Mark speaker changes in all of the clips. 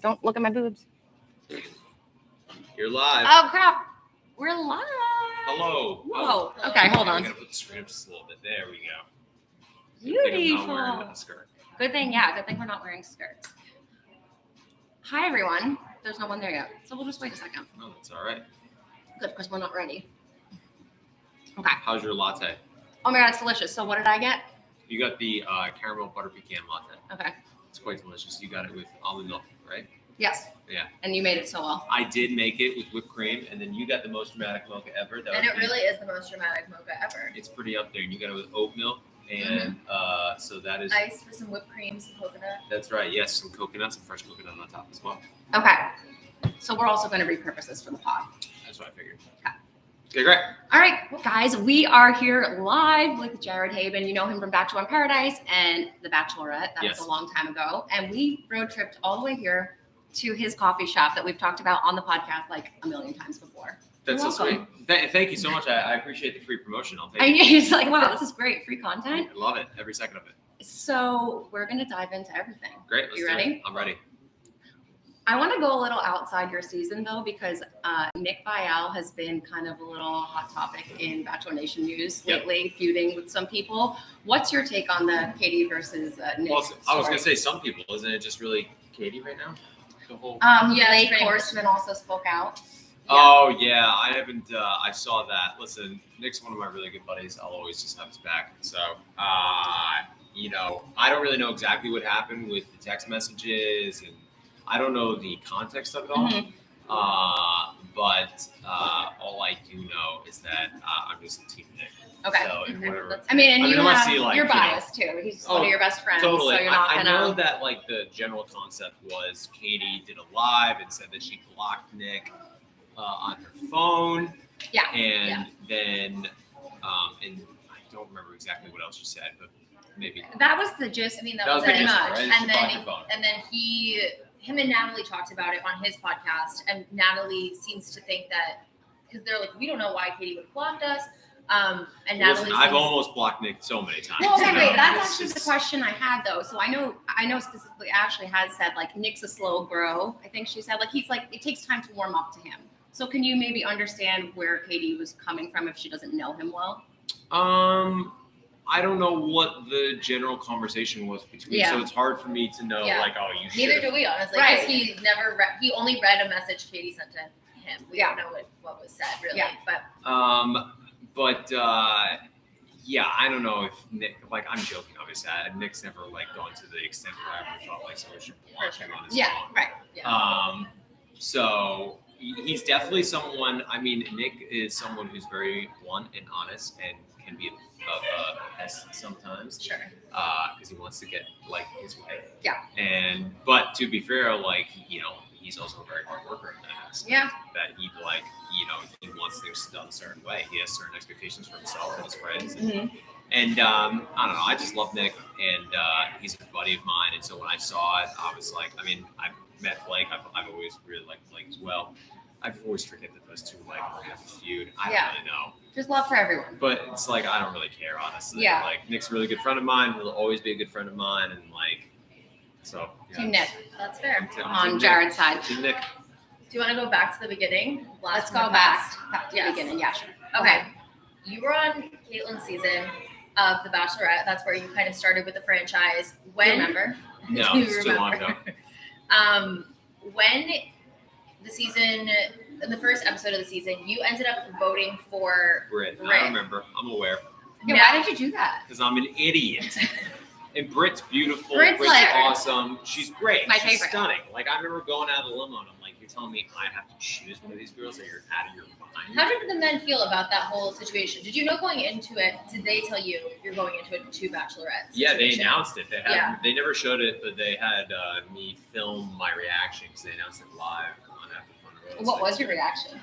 Speaker 1: Don't look at my boobs.
Speaker 2: You're live.
Speaker 1: Oh, crap. We're live.
Speaker 2: Hello.
Speaker 1: Whoa. Okay, hold on.
Speaker 2: I'm going to put the screen up just a little bit. There we go.
Speaker 1: Beautiful.
Speaker 2: I'm not wearing a skirt.
Speaker 1: Good thing we're not wearing skirts. Hi, everyone. There's no one there yet, so we'll just wait a second.
Speaker 2: No, that's all right.
Speaker 1: Good, because we're not ready. Okay.
Speaker 2: How's your latte?
Speaker 1: Oh my God, it's delicious. So what did I get?
Speaker 2: You got the caramel butter pecan latte.
Speaker 1: Okay.
Speaker 2: It's quite delicious. You got it with almond milk, right?
Speaker 1: Yes.
Speaker 2: Yeah.
Speaker 1: And you made it so well.
Speaker 2: I did make it with whipped cream, and then you got the most dramatic mocha ever.
Speaker 3: And it really is the most dramatic mocha ever.
Speaker 2: It's pretty up there. And you got it with oat milk, and so that is.
Speaker 3: Ice with some whipped cream, some coconut.
Speaker 2: That's right. Yes, some coconut, some fresh coconut on top as well.
Speaker 1: Okay. So we're also going to repurpose this for the pod.
Speaker 2: That's what I figured.
Speaker 1: Okay.
Speaker 2: Okay, great.
Speaker 1: All right, guys, we are here live with Jared Haibon. You know him from Bachelor in Paradise and The Bachelorette. That was a long time ago. And we road tripped all the way here to his coffee shop that we've talked about on the podcast like a million times before.
Speaker 2: That's
Speaker 1: You're
Speaker 2: so sweet. Thank you so much. I appreciate the free promotion. I'll take it.
Speaker 1: He's like, wow, this is great. Free content.
Speaker 2: I love it. Every second of it.
Speaker 1: So we're going to dive into everything.
Speaker 2: Great.
Speaker 1: You ready?
Speaker 2: I'm ready.
Speaker 1: I want to go a little outside your season, though, because Nick Viall has been kind of a little hot topic in Bachelor Nation news lately, feuding with some people. What's your take on the Katie versus Nick
Speaker 2: Well,
Speaker 1: story?
Speaker 2: I was going to say some people. Isn't it just really Katie right now? The whole.
Speaker 1: Blake Horseman also spoke out.
Speaker 2: Oh, yeah. I haven't. I saw that. Listen, Nick's one of my really good buddies. I'll always just have his back. So, I don't really know exactly what happened with the text messages, and I don't know the context of it all. But all I do know is that I'm just Team Nick.
Speaker 1: Okay.
Speaker 2: So, whatever.
Speaker 1: I mean, and you're
Speaker 2: you
Speaker 1: biased too. He's one of your best friends.
Speaker 2: Totally.
Speaker 1: So you're not
Speaker 2: I
Speaker 1: gonna...
Speaker 2: know that like the general concept was Katie did a live and said that she blocked Nick on her phone.
Speaker 1: Yeah.
Speaker 2: And then, and I don't remember exactly what else she said, but maybe.
Speaker 1: That was the gist.
Speaker 3: I mean, that
Speaker 2: That
Speaker 3: was
Speaker 2: was the
Speaker 3: pretty
Speaker 2: gist,
Speaker 3: much.
Speaker 2: right?
Speaker 3: And then him and Natalie talked about it on his podcast, and Natalie seems to think that because they're like, we don't know why Katie would have blocked us. And Natalie,
Speaker 2: I've almost blocked Nick so many times.
Speaker 1: Well, okay, wait. That's actually the question I had though. So I know specifically Ashley has said like Nick's a slow grow. I think she said like he's like it takes time to warm up to him. So can you maybe understand where Katie was coming from if she doesn't know him well?
Speaker 2: I don't know what the general conversation was between, so it's hard for me to know. Like, oh, you should.
Speaker 3: Neither do we, honestly.
Speaker 1: Right.
Speaker 3: He never he only read a message Katie sent to him. We don't know what was said really.
Speaker 1: Yeah.
Speaker 3: But
Speaker 2: I don't know if Nick. Like, I'm joking, obviously. Nick's never like gone to the extent where I ever felt like someone should block him on his phone.
Speaker 1: Right.
Speaker 3: yeah.
Speaker 2: So he's definitely someone. I mean, Nick is someone who's very blunt and honest and can be a pest sometimes.
Speaker 3: Sure.
Speaker 2: Because he wants to get like his way.
Speaker 1: Yeah.
Speaker 2: But to be fair, like he's also a very hard worker in that aspect.
Speaker 1: Yeah.
Speaker 2: That he he wants things done a certain way. He has certain expectations for himself and his friends. And I don't know. I just love Nick, and he's a buddy of mine. And so when I saw it, I was like, I mean, I've met Blake. I've always really liked Blake as well. I always forget that those two like have a feud. I don't really know.
Speaker 1: Just love for everyone.
Speaker 2: But it's like I don't really care, honestly.
Speaker 1: Yeah.
Speaker 2: Like Nick's a really good friend of mine. He'll always be a good friend of mine, and like so. Yeah.
Speaker 1: Team Nick.
Speaker 3: That's fair.
Speaker 1: On Jared's side.
Speaker 2: Team Nick.
Speaker 3: Do you want to go back to the beginning?
Speaker 1: Let's go back to the beginning. Yeah, sure.
Speaker 3: Okay. You were on Caitlin's season of The Bachelorette. That's where you kind of started with the franchise.
Speaker 1: Do you remember?
Speaker 2: No,
Speaker 3: Do you
Speaker 2: it's too long ago.
Speaker 3: When the season, in the first episode of the season, you ended up voting for
Speaker 2: Britt. I remember. I'm aware.
Speaker 1: Yeah, why did you do that?
Speaker 2: Because I'm an idiot. And Britt's beautiful.
Speaker 1: Britt's like
Speaker 2: awesome. She's great.
Speaker 1: My
Speaker 2: She's
Speaker 1: favorite.
Speaker 2: stunning. Like I remember going out of the limo and I'm like, you're telling me I have to choose one of these girls, or you're out of your mind?
Speaker 3: How did the men feel about that whole situation? Did you know going into it? Did they tell you you're going into it two bachelorettes?
Speaker 2: Yeah, they announced it. They had.
Speaker 3: Yeah.
Speaker 2: They never showed it, but they had me film my reaction because they announced it live on After Fun Road.
Speaker 1: What was your reaction?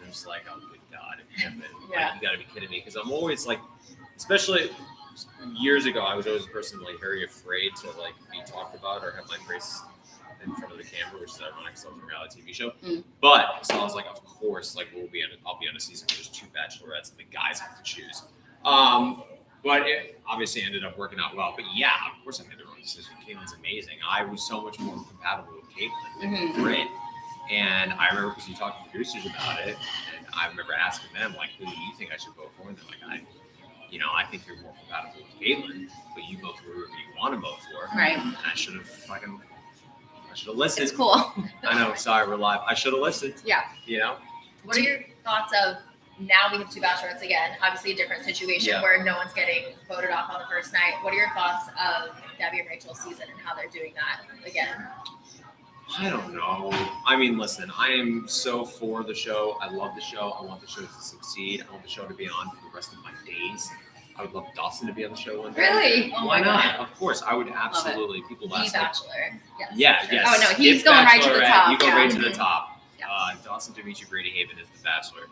Speaker 2: I was like, oh good God,
Speaker 1: Yeah.
Speaker 2: like, you got to be kidding me, because I'm always like, especially years ago, I was always a person like very afraid to like be talked about or have my face in front of the camera, which is ironic because I was a reality TV show. But so I was like, of course, like I'll be on a season where there's two bachelorettes and the guys have to choose. But it obviously ended up working out well. But yeah, of course I made the wrong He says, Caitlin's amazing. I was so much more compatible with Caitlin than Britt. And I remember because you talked to producers about it, and I remember asking them, like, who do you think I should vote for? And they're like, I think you're more compatible with Caitlin, but you vote for whoever you want to vote for.
Speaker 1: Right.
Speaker 2: And I should have listened.
Speaker 1: It's cool.
Speaker 2: I know. Sorry, we're live. I should have listened.
Speaker 1: Yeah.
Speaker 3: What are your thoughts of now we have 2 bachelorettes again? Obviously, a different situation where no one's getting voted off on the first night. What are your thoughts of Debbie and Rachel's season and how they're doing that again?
Speaker 2: I don't know. I mean, listen, I am so for the show. I love the show. I want the show to succeed. I want the show to be on for the rest of my days. I would love Dawson to be on the show one day.
Speaker 1: Really?
Speaker 3: Oh
Speaker 2: Why
Speaker 3: my
Speaker 2: not?
Speaker 3: God.
Speaker 2: Of course, I would absolutely. People
Speaker 3: The
Speaker 2: ask.
Speaker 3: Bachelor. Yes.
Speaker 2: Yeah, yes.
Speaker 1: Oh, no, he's
Speaker 2: If
Speaker 1: going right to the
Speaker 2: Bachelorette,
Speaker 1: top,
Speaker 2: You go
Speaker 1: yeah.
Speaker 2: right to the top.
Speaker 1: Yeah.
Speaker 2: Dawson, Dimitri, Brady, Haibon is the Bachelor.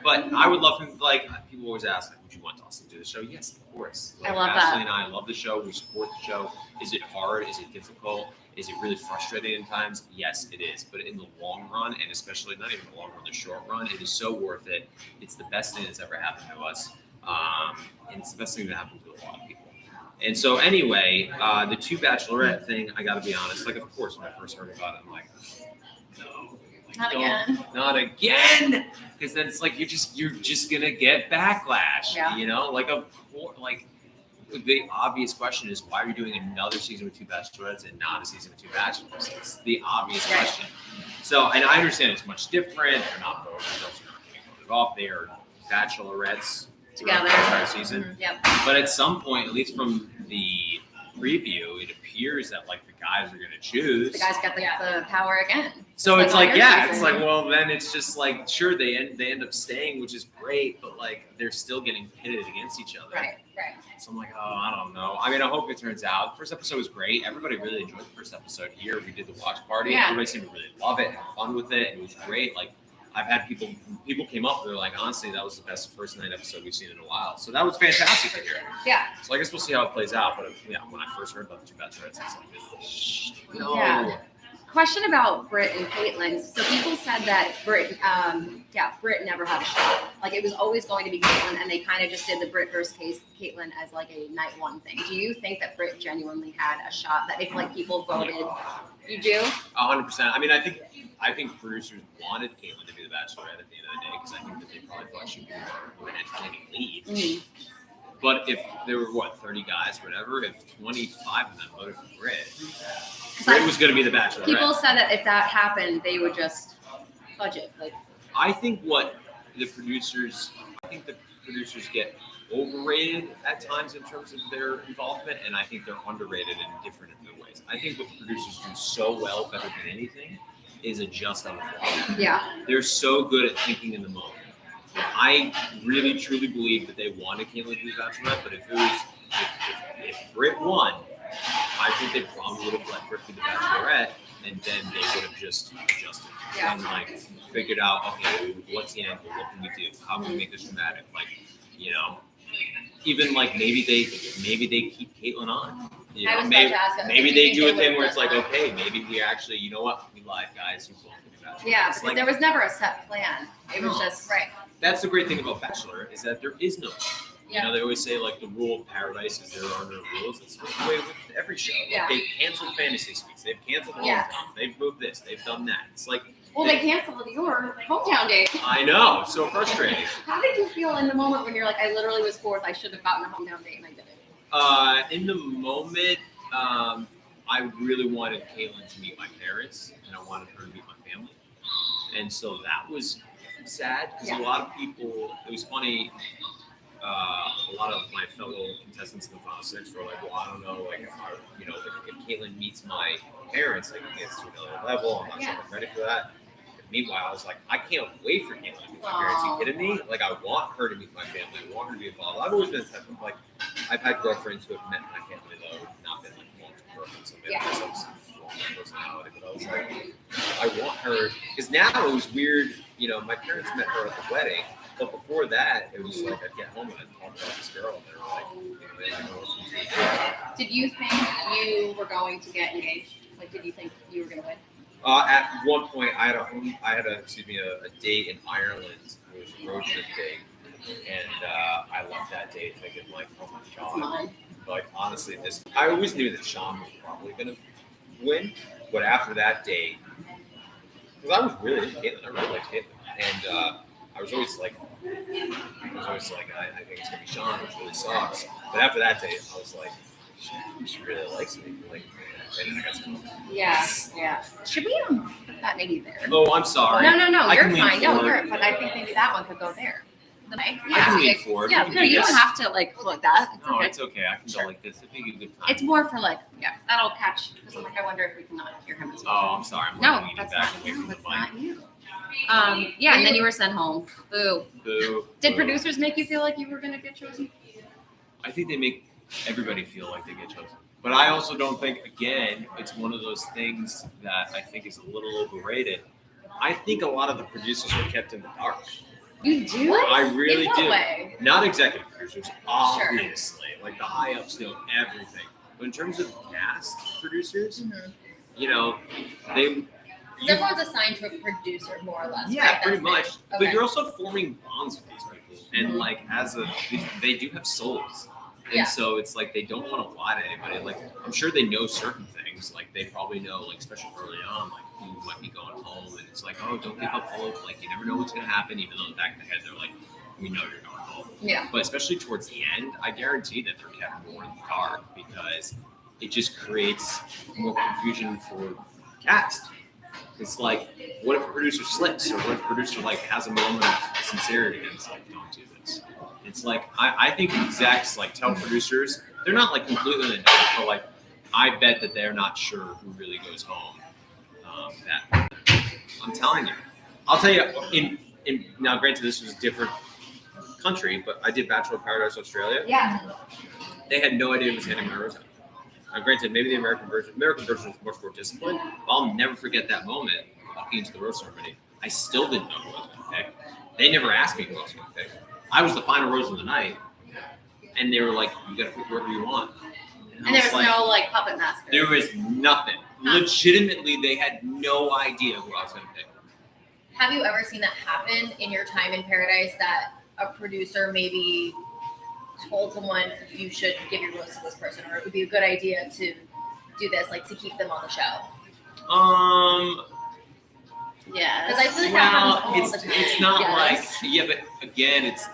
Speaker 2: But I would love him. Like people always ask, like, would you want Dawson to do the show? Yes, of course. Like,
Speaker 1: I love
Speaker 2: Ashley
Speaker 1: that.
Speaker 2: and I love the show. We support the show. Is it hard? Is it difficult? Is it really frustrating at times? Yes, it is. But in the long run, and especially not even the long run, the short run, it is so worth it. It's the best thing that's ever happened to us. And it's the best thing that happened to a lot of people. And so anyway, the 2 bachelorette thing, I got to be honest. Like, of course, when I first heard about it, I'm like, no.
Speaker 3: Not again.
Speaker 2: Not again. Because then it's like you're just gonna get backlash.
Speaker 1: Yeah.
Speaker 2: Like of course, like the obvious question is why are you doing another season with 2 bachelorettes and not a season with 2 bachelors? It's the obvious question. So, and I understand it's much different. They're not voted. Those are not getting voted off. They are bachelorettes
Speaker 1: Together.
Speaker 2: throughout the entire season.
Speaker 1: Yep.
Speaker 2: But at some point, at least from the preview, it appears that like the guys are gonna choose.
Speaker 1: The guys got the power again.
Speaker 2: So it's like,
Speaker 1: on your
Speaker 2: yeah, it's
Speaker 1: season.
Speaker 2: like, well, then it's just like, sure, they end up staying, which is great, but like they're still getting pitted against each other.
Speaker 3: Right.
Speaker 2: So I'm like, oh, I don't know. I mean, I hope it turns out. The first episode was great. Everybody really enjoyed the first episode here. We did the watch party.
Speaker 1: Yeah.
Speaker 2: Everybody seemed to really love it, have fun with it. It was great. Like I've had people came up, they're like, honestly, that was the best first night episode we've seen in a while. So that was fantastic to hear.
Speaker 1: Yeah.
Speaker 2: So I guess we'll see how it plays out. But yeah, when I first heard about the 2 bachelorettes, it's like, no.
Speaker 1: Yeah. Question about Britt and Caitlin. So people said that Britt never had a shot. Like it was always going to be Caitlin, and they kind of just did the Britt versus Caitlin as like a night one thing. Do you think that Britt genuinely had a shot? That if like people voted, you do?
Speaker 2: 100%. I mean, I think producers wanted Caitlin to be the Bachelorette at the end of the day because I think that they probably thought she'd be more of an entertaining lead.
Speaker 1: Mm-hmm.
Speaker 2: But if there were 30 guys, whatever, if 25 of them voted for Britt was going to be the Bachelorette.
Speaker 1: People said that if that happened, they would just budget. Like
Speaker 2: I think the producers get overrated at times in terms of their involvement, and I think they're underrated in different ways. I think what the producers do so well, better than anything, is adjust on the fly.
Speaker 1: yeah,
Speaker 2: They're so good at thinking in the moment. I really, truly believe that they wanted Caitlin to be the Bachelorette, but if Britt won, I think they probably would have let Britt be the Bachelorette, and then they would have just adjusted and like figured out, okay, what's the angle? What can we do? How can we make this dramatic? Like, even like maybe they keep Caitlin on.
Speaker 3: I was about to ask them,
Speaker 2: maybe
Speaker 3: do you
Speaker 2: they
Speaker 3: think
Speaker 2: do
Speaker 3: they
Speaker 2: a thing
Speaker 3: would
Speaker 2: where
Speaker 3: have
Speaker 2: it's like,
Speaker 3: done that?
Speaker 2: okay, maybe we actually, you know what, we lied, guys. You both be the Bachelorette.
Speaker 1: yeah.
Speaker 2: It's
Speaker 1: Because
Speaker 2: like,
Speaker 1: there was never a set plan. It was just
Speaker 3: Right.
Speaker 2: that's the great thing about Bachelor is that there is no.
Speaker 3: Yeah.
Speaker 2: They always say like the rule of paradise is there are no rules. It's the way with every show. Like,
Speaker 1: Yeah.
Speaker 2: they've canceled fantasy suites. They've canceled
Speaker 1: Yeah.
Speaker 2: hometowns. They've moved this. They've done that. It's like
Speaker 1: well, they canceled your hometown date.
Speaker 2: I know, so frustrating.
Speaker 1: How did you feel in the moment when you're like, I literally was fourth, I should have gotten a hometown date and I didn't?
Speaker 2: In the moment, I really wanted Caitlin to meet my parents, and I wanted her to meet my family, and so that was sad because a lot of people. It was funny. A lot of my fellow contestants in the final 6 were like, "Well, I don't know, like if Caitlin meets my parents, like it gets to another level. I'm not sure I'm ready for that." Meanwhile, I was like, I can't wait for Caitlin to meet my parents. Are you kidding me? Like, I want her to meet my family. I want her to be involved. I've always been the type of like, I've had girlfriends who have met my family though, not been like long-term girlfriends. So maybe there's some personality, but I was like, I want her because now it was weird. My parents met her at the wedding, but before that, it was like I'd get home and I'd talk about this girl, and they were like, they didn't know what she was doing.
Speaker 1: Did you think you were going to get engaged? Like, did you think you were going to win?
Speaker 2: At one point, I had a date in Ireland. It was a road trip date, and I left that date thinking like, oh my god, like honestly, I always knew that Sean was probably gonna win, but after that date, because I was really into Caitlyn, I really liked Caitlyn, and I was always like, I think it's gonna be Sean, which really sucks. But after that date, I was like, she really likes me, like, and then I got some.
Speaker 1: Yeah. Should we put that maybe there?
Speaker 2: Oh, I'm sorry.
Speaker 1: No,
Speaker 2: I
Speaker 1: you're
Speaker 2: can lean
Speaker 1: fine. No,
Speaker 2: forward.
Speaker 1: but I think maybe that one could go there.
Speaker 2: I can lean forward.
Speaker 1: Yeah,
Speaker 2: We can
Speaker 1: no,
Speaker 2: do
Speaker 1: you
Speaker 2: this.
Speaker 1: don't have to like look that. It's
Speaker 2: No,
Speaker 1: okay.
Speaker 2: it's okay. I can go like this. It'd be a good time.
Speaker 1: It's more for like, that'll catch. Because I'm like, I wonder if we can not hear him as well.
Speaker 2: Oh, I'm sorry. I'm
Speaker 1: No,
Speaker 2: leaning
Speaker 1: that's
Speaker 2: back
Speaker 1: not
Speaker 2: away
Speaker 1: you.
Speaker 2: from the
Speaker 1: That's
Speaker 2: mic.
Speaker 1: not you. And then you were sent home. Boo.
Speaker 2: Boo.
Speaker 1: Did
Speaker 2: Boo.
Speaker 1: producers make you feel like you were gonna get chosen?
Speaker 2: I think they make everybody feel like they get chosen. But I also don't think, again, it's one of those things that I think is a little overrated. I think a lot of the producers are kept in the dark.
Speaker 1: You do?
Speaker 2: I really
Speaker 3: In what
Speaker 2: do.
Speaker 3: way?
Speaker 2: Not executive producers, obviously. Like the high ups know everything. But in terms of cast producers,
Speaker 3: Mm-hmm.
Speaker 2: you know, they.
Speaker 3: Everyone's assigned to a producer, more or less.
Speaker 2: Yeah,
Speaker 3: right?
Speaker 2: pretty
Speaker 3: That's
Speaker 2: much.
Speaker 3: right.
Speaker 2: But
Speaker 3: Okay.
Speaker 2: you're also forming bonds with these people, and
Speaker 3: Mhm.
Speaker 2: like they do have souls, and
Speaker 3: Yeah.
Speaker 2: so it's like they don't want to lie to anybody. Like I'm sure they know certain things, like they probably know, like especially early on, like who might be going home, and it's like, oh, don't give up hope. Like you never know what's gonna happen, even though in the back of the head they're like, we know you're going home.
Speaker 3: Yeah.
Speaker 2: But especially towards the end, I guarantee that they're kept more in the dark because it just creates more confusion for the cast. It's like, what if a producer slips, or what if a producer like has a moment of sincerity and it's like, don't do this. It's like I think execs like tell producers they're not like completely in the dark, but like I bet that they're not sure who really goes home. That I'm telling you, I'll tell you. In now, granted, this was a different country, but I did Bachelor of Paradise Australia.
Speaker 1: Yeah.
Speaker 2: They had no idea who was handing my rose out. Now, granted, maybe the American version was much more disciplined, but I'll never forget that moment walking into the rose ceremony. I still didn't know who I was going to pick. They never asked me who I was going to pick. I was the final rose of the night, and they were like, you got to pick whoever you want.
Speaker 1: And there was no like puppet master.
Speaker 2: There was nothing. Legitimately, they had no idea who I was going to pick.
Speaker 3: Have you ever seen that happen in your time in Paradise, that a producer maybe told someone you should give your rose to this person, or it would be a good idea to do this, like to keep them on the show?
Speaker 1: Yeah.
Speaker 3: Because I feel like that happens all the time.
Speaker 2: It's not
Speaker 1: Yes.
Speaker 2: like, but again, it's,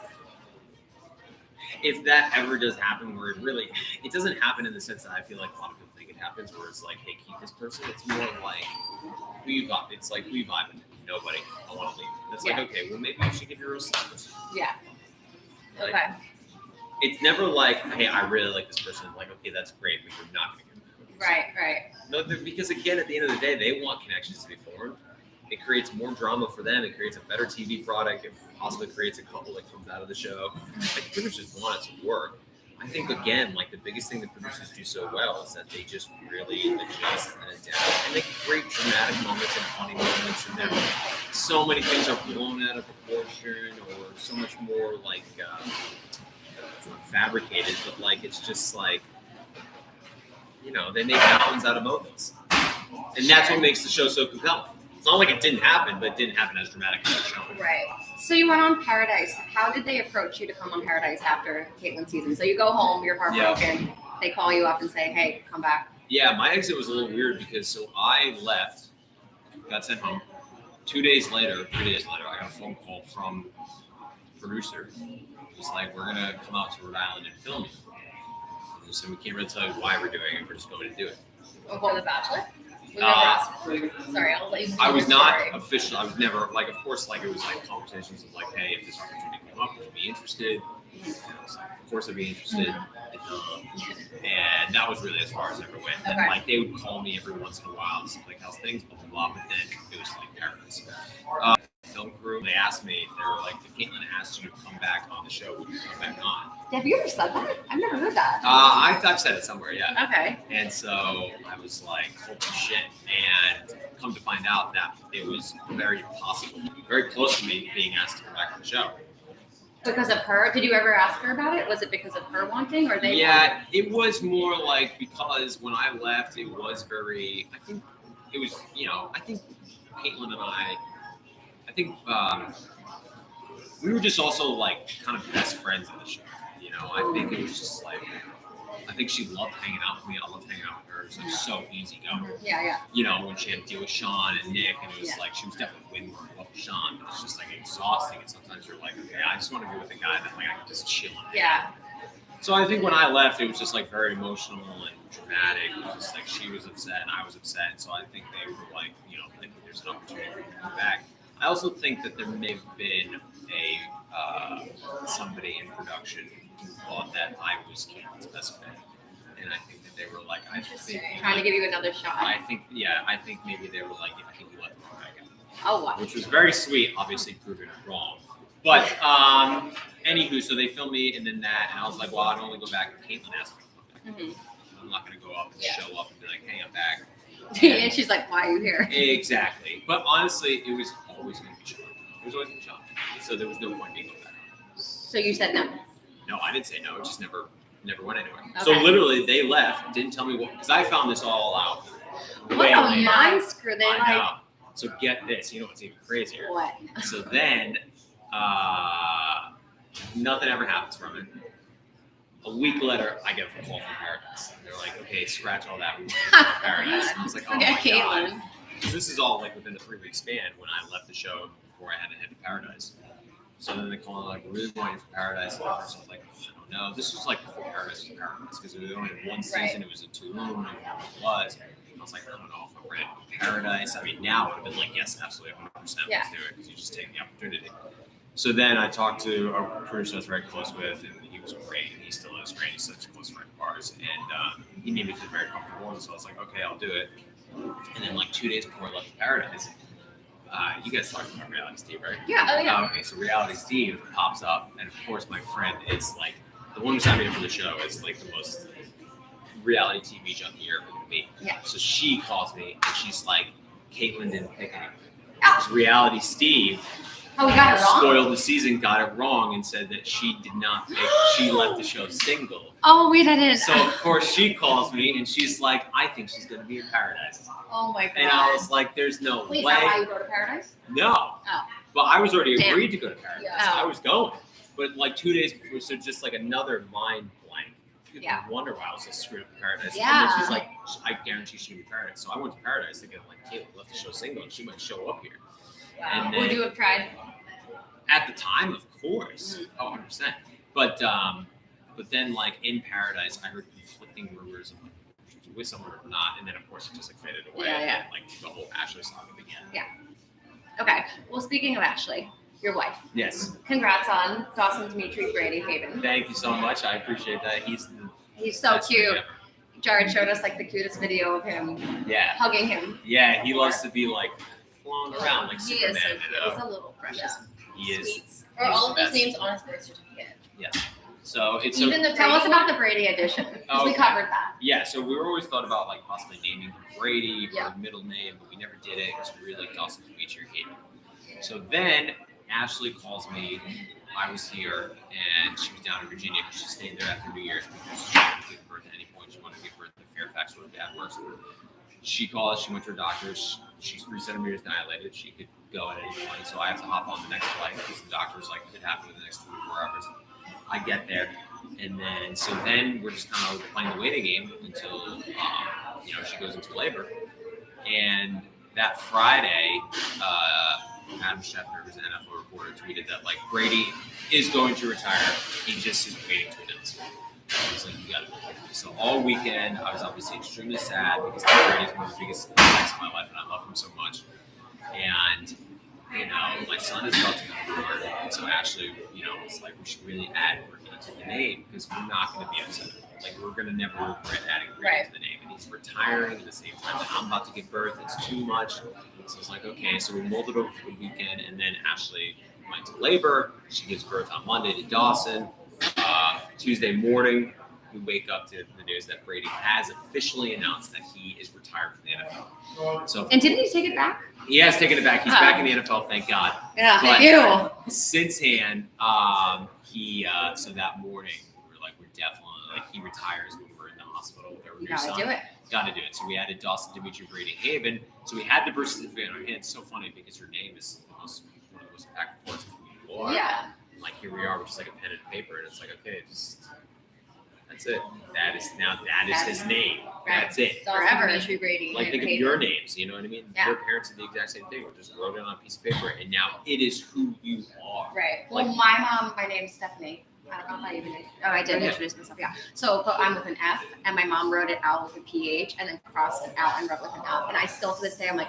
Speaker 2: if that ever does happen where it doesn't happen in the sense that I feel like a lot of people think it happens where it's like, hey, keep this person. It's more like, we vibe. Nobody, I want to leave. And it's like, okay, well, maybe you should give your rose to this person.
Speaker 1: Yeah.
Speaker 2: Like,
Speaker 3: Okay.
Speaker 2: It's never like, hey, I really like this person. Like, okay, that's great, but you're not going to give them.
Speaker 1: Right.
Speaker 2: No, because again, at the end of the day, they want connections to be formed. It creates more drama for them. It creates a better TV product. It possibly creates a couple that comes out of the show. Like, producers want it to work. I think, again, like the biggest thing that producers do so well is that they just really adjust and adapt. And they create dramatic moments and funny moments. And then so many things are blown out of proportion or so much more like, it's not fabricated, but like it's just like, you know, they make mountains out of molehills. And that's what makes the show so compelling. It's not like it didn't happen, but it didn't happen as dramatic as the show.
Speaker 3: Right.
Speaker 1: So you went on Paradise. How did they approach you to come on Paradise after Caitlin's season? So you go home, you're heartbroken. They call you up and say, hey, come back.
Speaker 2: Yeah, my exit was a little weird because so I left, got sent home. 3 days later, I got a phone call from the producer. It was like, we're going to come out to Rhode Island and film you. And so we can't really tell you why we're doing it. We're just going to do it.
Speaker 3: Before The Bachelor? We never asked. Sorry, I'll let you.
Speaker 2: I was
Speaker 3: tell
Speaker 2: not
Speaker 3: your story.
Speaker 2: official. I was never like, of course, like it was like conversations of like, hey, if this opportunity came up, would you be interested? And I was like, of course, I'd be interested. And that was really as far as I ever went. And
Speaker 3: Okay.
Speaker 2: like they would call me every once in a while, just like how's things, blah blah blah. But then it was like Paradise. Film crew. They asked me. They were like, if Caitlyn asked you to come back on the show, would you come back on?
Speaker 1: Have you ever said that? I've never heard that.
Speaker 2: I've said it somewhere, yeah.
Speaker 1: Okay.
Speaker 2: And so I was like, holy shit. And come to find out that it was very possible, very close to me being asked to come back on the show.
Speaker 1: Because of her? Did you ever ask her about it? Was it because of her wanting or they
Speaker 2: Yeah, it was more like because when I left, it was very, I think it was, you know, I think Caitlyn and I think we were just also like kind of best friends in the show. You know, I think it was just like, I think she loved hanging out with me. I loved hanging out with her. It was like so easy going.
Speaker 1: Yeah.
Speaker 2: You know, when she had to deal with Sean and Nick, and it was like she was definitely way more in love with Sean, but it's just like exhausting. And sometimes you're like, okay, I just want to be with a guy that like I can just chill.
Speaker 1: Yeah.
Speaker 2: So I think when I left, it was just like very emotional and dramatic. It was just like she was upset and I was upset. So I think they were like, you know, I think there's an opportunity for me to come back. I also think that there may have been somebody in production who thought that I was Caitlin's best friend, and I think that they were like, I think
Speaker 1: Trying to give you another shot.
Speaker 2: I think maybe they were like, I think you let the wrong guy go.
Speaker 1: Oh, wow.
Speaker 2: Which was very sweet, obviously proving it wrong. But anywho, so they filmed me and then that, and I was like, well, I'd only go back if Caitlin asked me to come back. I'm not going to go up and show up and be like, hey, I'm back.
Speaker 1: And she's like, why are you here?
Speaker 2: Exactly. But honestly, it was always going to be Sean. It was always going to be Sean. So there was no point being going back.
Speaker 1: So you said no?
Speaker 2: No, I didn't say no. It just never went anywhere.
Speaker 1: Okay.
Speaker 2: So literally, they left, didn't tell me what, because I found this all out.
Speaker 1: What a mind screw. They
Speaker 2: I know. So get this. You know what's even crazier?
Speaker 1: What?
Speaker 2: So then, nothing ever happens from it. A week later, I get a phone call from Paradise. They're like, okay, scratch all that. We want you to Paradise. And I was like, oh my
Speaker 1: Caitlin.
Speaker 2: God. So this is all like within the 3-week span when I left the show before I had to head to Paradise. So then they called like, we really want you for Paradise. And I was like, I don't know. This was like before Paradise was Paradise because we only had one season. It was a Tulum. I don't know what it was. I was like, I don't know if I'm ready for Paradise. I mean, now it would have been like, yes, absolutely, 100%. Let's do it because you just take the opportunity. So then I talked to a producer I was very close with, and he was great. He still is great. He's such a close friend of ours. And he made me feel very comfortable. And so I was like, okay, I'll do it. And then like 2 days before I left Paradise, you guys talked about Reality Steve, right?
Speaker 1: Yeah. Oh, yeah.
Speaker 2: Okay, so Reality Steve pops up. And of course, my friend is like, the one who signed me up for the show is like the most reality TV junkie you're ever going to be.
Speaker 1: Yeah.
Speaker 2: So she calls me and she's like, Caitlin didn't pick anyone.
Speaker 1: Oh.
Speaker 2: Reality Steve
Speaker 1: Oh, we got it wrong?
Speaker 2: spoiled the season, got it wrong, and said that she did not pick, she left the show single.
Speaker 1: Oh, wait, I didn't.
Speaker 2: So, of course, she calls me and she's like, I think she's going to be in Paradise.
Speaker 1: Oh, my God.
Speaker 2: And I was like, there's no
Speaker 1: Wait,
Speaker 2: way.
Speaker 1: is that why you go to Paradise?
Speaker 2: No.
Speaker 1: Oh.
Speaker 2: But I was already
Speaker 1: Damn.
Speaker 2: agreed to go to Paradise.
Speaker 1: Yeah.
Speaker 2: I was going. But like 2 days before, so just like another mind blank. You
Speaker 1: Yeah.
Speaker 2: wonder why I was so screwed up in Paradise.
Speaker 1: Yeah.
Speaker 2: And then she's like, I guarantee she'll be in Paradise. So I went to Paradise thinking, like, Caitlin left the show single and she might show up here.
Speaker 1: Wow.
Speaker 2: And then,
Speaker 1: Would you have tried?
Speaker 2: at the time, of course. Oh, 100%. But then, like, in Paradise, I heard conflicting rumors of, like, with someone or not. And then, of course, it just, like, faded away.
Speaker 1: Yeah.
Speaker 2: And, like, the whole Ashley saga began.
Speaker 1: Yeah. Okay. Well, speaking of Ashley, your wife.
Speaker 2: Yes.
Speaker 1: Congrats on Dawson Dimitri Brady Haibon.
Speaker 2: Thank you so much. I appreciate that. He's
Speaker 1: so
Speaker 2: best
Speaker 1: cute.
Speaker 2: thing ever.
Speaker 1: Jared showed us like the cutest video of him
Speaker 2: Yeah.
Speaker 1: hugging him.
Speaker 2: Yeah, he loves to be, like, flown around like
Speaker 1: He
Speaker 2: Superman.
Speaker 1: is so
Speaker 2: you
Speaker 1: cute.
Speaker 2: know?
Speaker 1: He's a little precious.
Speaker 2: He is.
Speaker 1: Sweets.
Speaker 3: For all of
Speaker 2: the
Speaker 3: those
Speaker 2: best.
Speaker 3: names on his birth certificate.
Speaker 2: So it's
Speaker 3: Even the
Speaker 1: Tell us
Speaker 3: Brady
Speaker 1: about the Brady edition because we
Speaker 2: Okay.
Speaker 1: covered that.
Speaker 2: Yeah, so we were always thought about like possibly naming him Brady for
Speaker 1: Yeah.
Speaker 2: a middle name, but we never did it because we really like Dawson Dimitri Haibon. So then Ashley calls me. I was here and she was down in Virginia. She stayed there after New Year's because she wanted to give birth at any point. She wanted to give birth in Fairfax where her dad works. She called. She went to her doctor's. She's 3 centimeters dilated. She could go at any point. So I have to hop on the next flight because the doctor's like, it could happen in the next 24 hours. I get there. And then we're just kind of playing the waiting game until, she goes into labor. And that Friday, Adam Schefter, who's an NFL reporter, tweeted that, like, Brady is going to retire. He just is waiting to announce it. I was like, you got it. So all weekend, I was obviously extremely sad because Tom Brady's one of the biggest impacts of my life, and I love him so much. And, my son is about to come forward. And so Ashley, it's like, we should really add Brady to the name because we're not going to be upset. Like, we're going to never regret adding Brady to the name. And he's retiring at the same time that I'm about to give birth. It's too much. So it's like, okay. So we mulled it over for the weekend. And then Ashley went to labor. She gives birth on Monday to Dawson. Tuesday morning, we wake up to the news that Brady has officially announced that he is retired from the NFL. So,
Speaker 1: And didn't he take it back?
Speaker 2: he has taken it back. He's back in the NFL, thank God.
Speaker 1: Yeah.
Speaker 2: But
Speaker 1: Ew.
Speaker 2: since then, so that morning, we're definitely, he retires when we're in the hospital with our
Speaker 1: You
Speaker 2: new son.
Speaker 1: gotta do it.
Speaker 2: Got to do it. So we added Dawson Dimitri Brady Haibon. So we had the birth certificate in our hand. It's so funny because her name is one of the most back and forth of who you are.
Speaker 1: Yeah.
Speaker 2: Like, here we are with just like a pen and paper, and it's like, okay, just That's it. That is his name.
Speaker 3: Right.
Speaker 2: That's it.
Speaker 3: Dawson,
Speaker 1: Forever.
Speaker 3: Dimitri, Brady.
Speaker 2: Like, think of
Speaker 3: Haibon.
Speaker 2: your names, you know what I mean?
Speaker 3: Yeah.
Speaker 2: Your parents did the exact same thing. We just wrote it on a piece of paper, and now it is who you are.
Speaker 3: Right.
Speaker 1: Well, my name's Stephanie. I don't know if I even. Oh, I did introduce myself. Yeah. So, but I'm with an F, and my mom wrote it out with a PH, and then crossed it out and wrote with an F. And I still, to this day, I'm like,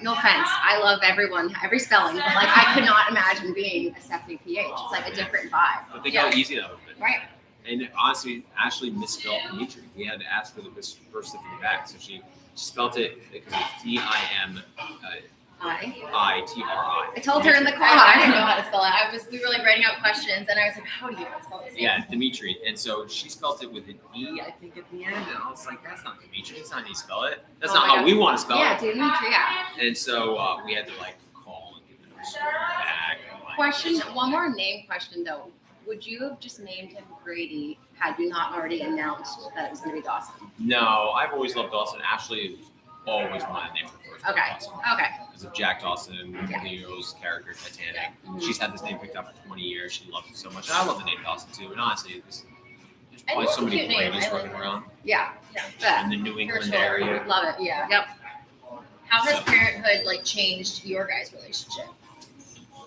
Speaker 1: no offense, I love everyone, every spelling, but like, I could not imagine being a Stephanie PH. It's like a different vibe.
Speaker 2: But think how easy that would have been.
Speaker 1: Right.
Speaker 2: And honestly, Ashley misspelled Dimitri. We had to ask for the first stuff in the back, so she spelled it because it's DIMITRI.
Speaker 1: I told her in the car.
Speaker 3: I didn't know how to spell it. We were like writing out questions, and I was like, "How do you spell this name?"
Speaker 2: Yeah, Dimitri. And so she spelled it with an E, I think, at the end. And I was like, "That's not Dimitri. That's not how you spell it. That's not how we want to spell
Speaker 1: Yeah,
Speaker 2: it."
Speaker 1: Dimitri. Yeah.
Speaker 2: And so we had to like call and give them a story back. And, like,
Speaker 1: Question. One more name question though. Would you have just named him Brady had you not already announced that it was going to be Dawson?
Speaker 2: No, I've always loved Dawson. Ashley was always wanted to name her first.
Speaker 1: Okay.
Speaker 2: Dawson.
Speaker 1: Okay.
Speaker 2: Because of Jack Dawson,
Speaker 1: Yeah.
Speaker 2: Leo's character, Titanic.
Speaker 1: Mhm.
Speaker 2: She's had this name picked up for 20 years. She loves it so much. And I love the name Dawson too. And honestly, there's probably
Speaker 3: it's
Speaker 2: so
Speaker 3: a
Speaker 2: many
Speaker 3: cute name.
Speaker 2: Bradys
Speaker 3: I like
Speaker 2: running
Speaker 3: it.
Speaker 2: around
Speaker 1: Yeah.
Speaker 3: Yeah.
Speaker 2: in the New England
Speaker 3: sure.
Speaker 2: area.
Speaker 1: Love it.
Speaker 3: Yeah.
Speaker 1: Yep.
Speaker 3: How has
Speaker 2: So-
Speaker 3: parenthood like changed your guys' relationship?